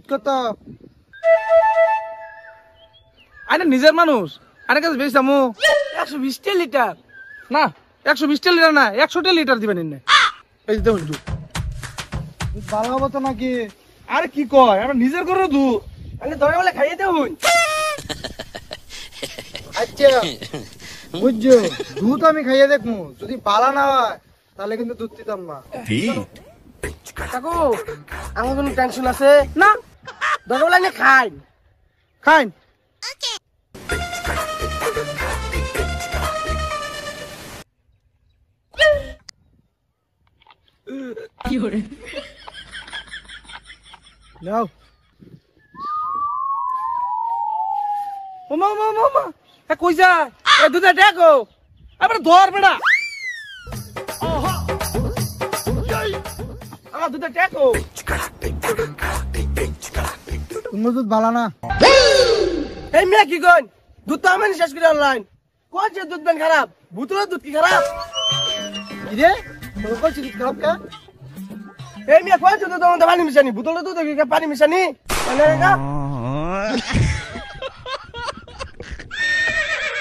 দুধ কত? আরে নিজের মানুষ, আরে কাছে বেশি দামু 120 লিটার না, 120 লিটার না, 100 লিটার দিবেন এনে। এই দেখুন দুধ দুধ ভালো হবো তো নাকি? আরে কি কয়, আমরা নিজের করে দুধ। আমি দরকার বলে খাইয়ে দেবো। আচ্ছা বুঝছো, দুধ আমি খাইয়ে দেখবো, যদি পালা না হয় তাহলে কিন্তু দুধ দিতাম না। কাকু আমার কোনো টেনশন আছে না, দরকার বলে খাই খাইন। নাও। ওমা ওমা ওমা ওমা, এ কই যা? এ দুধে দেখো, আবার ধর বেড়া। আমার দুধে দেখো। তোমার দুধ ভালো না। এই মেয়ে কি কন, দুধ তো আমি শেষ করে অনলাইন কোন যে দুধ বেন খারাপ, বুতলের দুধ কি খারাপ? কি রে, তোর কইছি দুধ খারাপ কে? এই মেয়ে কোন যে দুধ আমাদের পানি মিশানি, বুতলের দুধ কি পানি মিশানি?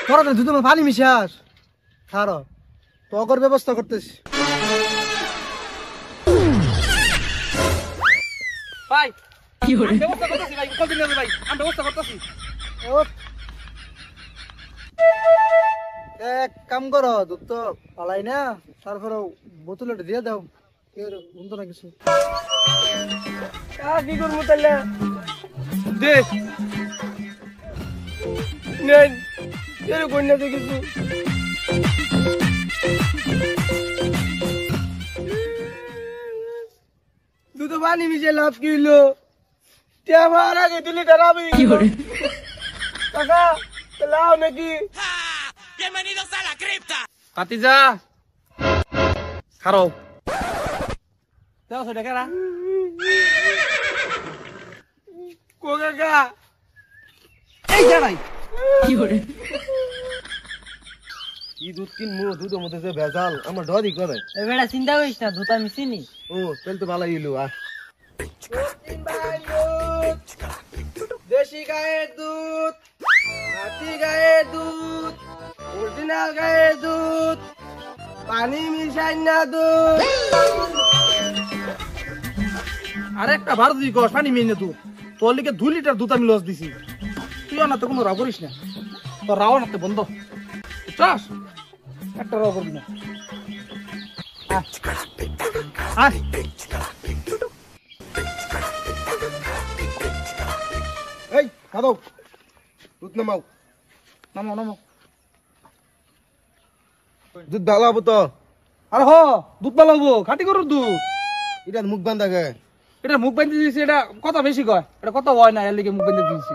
তোরা তো দুধের মধ্যে পানি মিশাস। খারো তোর ব্যবস্থা করতেছি। ভাই কি হরে ব্যবস্থা করতেছি ভাই, কল দিন ভাই, আমি ব্যবস্থা করতেছি। এক কাম করো, দুধ তো পালাই না, তারপরে বোতলে দিয়ে দাও। বুঝতো না কিছু। কি করবো তাহলে? দে নেন এরকম না তো কিছু। দুধ পানি মিশে লাভ কি হইলো? আমার আগে 2 লিটার আমি কাকা লাও নাকি? কাতিজা খারো দাও সেটা কারা কো কাকা এই জানাই কি দুধ কিনবো, দুধের মধ্যে যে ভেজাল আমার ডরই করে। এবারে চিন্তা করিস না, দুধ আমি চিনি। ও তাহলে তো ভালো হইলো। দেশি গায়ের দুধ, হাতি গায়ের দুধ, অরিজিনাল গায়ের দুধ, পানি মিশাই না দুধ। আরে একটা ভারত দিই কস পানি মেনে তুই, তোর লিগে 2 লিটার দুধ আমি লস দিছি। তুই না তো কোনো রাগ করিস না, তোর রাও নাতে বন্ধ চাস, একটা রাও করবি না। আয় এই খাদো দুধ নামাও। নামো নামো। দুধ ভালো হবো তো? আরে হ দুধ ভালো হবো, খাটি গরুর দুধ। এটা মুখ বান্ধা গে, এটা মুখ বাঁধতে দিয়েছি, এটা কথা বেশি কয়, এটা কথা হয় না, এর লিগে মুখ বাঁধতে দিয়েছি।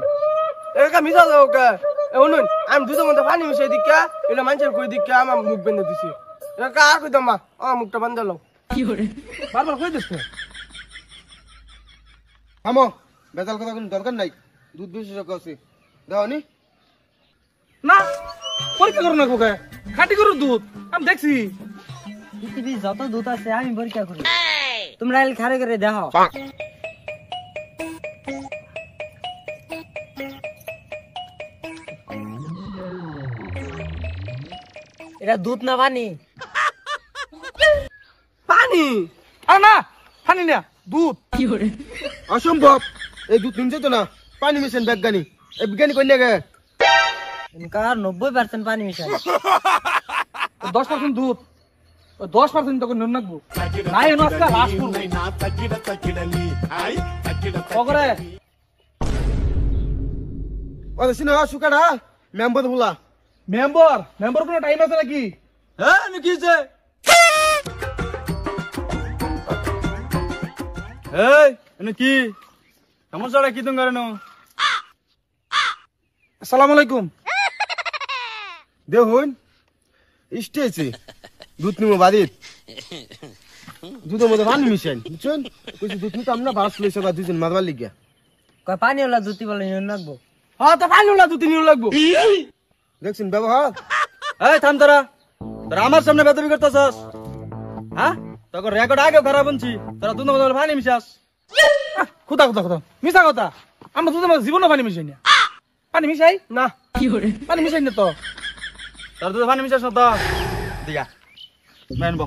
এটা মিশা যাও কে? শুনুন আমি দুধের মধ্যে পানি মিশাই দিকা, এটা মানুষের কই দিকা আমার মুখ বেঁধে দিছি। এটা কার কইতাম মা আমার মুখটা বান্ধা লাও। বারবার কই দিস থামো, বেজাল কথা কোনো দরকার নাই। দুধ বিশেষজ্ঞ আছে দাওনি না, পরীক্ষা করো না কোকে, খাটি গরুর দুধ আমি দেখছি। পৃথিবীর যত দুধ আছে আমি পরীক্ষা করি, তোমরা এল খারে করে দেখো। এটা দুধ না পানি? পানি। আরে না পানি না, দুধ। অসম্ভব, এই দুধ নিমছে তো না, পানি মিশান বিজ্ঞানী। এই বিজ্ঞানী কই গে? এনকার 90% পানি মিশাই। 10% দুধ, 10% তোকে নুন নাকবো নাই নষ্ট লাশ করবো ওগরে। ও সিনা সুকাড়া মেম্বার বলা। মেম্বার কোনো টাইম আছে নাকি? হ্যাঁ আমি কি হইছে? এই এনে কি সমস্যাটা কি তুমি করেন? আসসালামু আলাইকুম। দেখুন স্টেছে দুধ নিমো বাড়ির, দুধের মধ্যে পানি মিশাই বুঝছেন। কইছি দুধ নিতে আমরা বাস লইছে বা দুজন মারবার লিগা। কয় পানি ওলা দুধ বলে নিয়ে রাখবো। হ্যাঁ তো পানি ওলা দুধ নিয়ে লাগবো। দেখছেন ব্যবহার? এই থাম তোরা, তোরা আমার সামনে বেদবি করতেছস? হ্যাঁ তোকে রেকর্ড আগে খারাপ বলছি, তোরা দুধ মধ্যে পানি মিশাস। খুদা খুদা খুদা মিশা কথা আমরা দুধের মধ্যে জীবনও পানি মিশাই না পানি মিশাই না পানি মিশাই না তো তোর দুধে পানি মিশাস না তো দিয়া মেনবো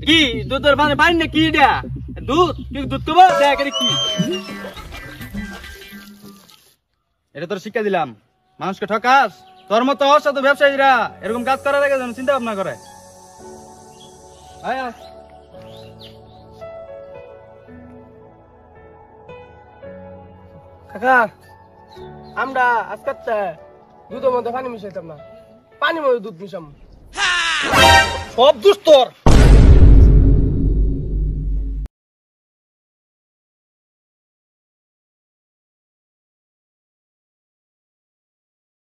কি দুধের পানি পানি না কি দিয়া দুধ কি দুধ কব দেখ রে কি এটা তোর শিক্ষা দিলাম মানুষকে ঠকাস তোর মতো অসাধু ব্যবসায়ীরা এরকম কাজ করার আগে যেন চিন্তা ভাবনা করে আয় আয়। কাকা আমরা আজকাল দুধের মধ্যে পানি মিশাইতাম না পানির মধ্যে দুধ মিশাম সব দুষ তোর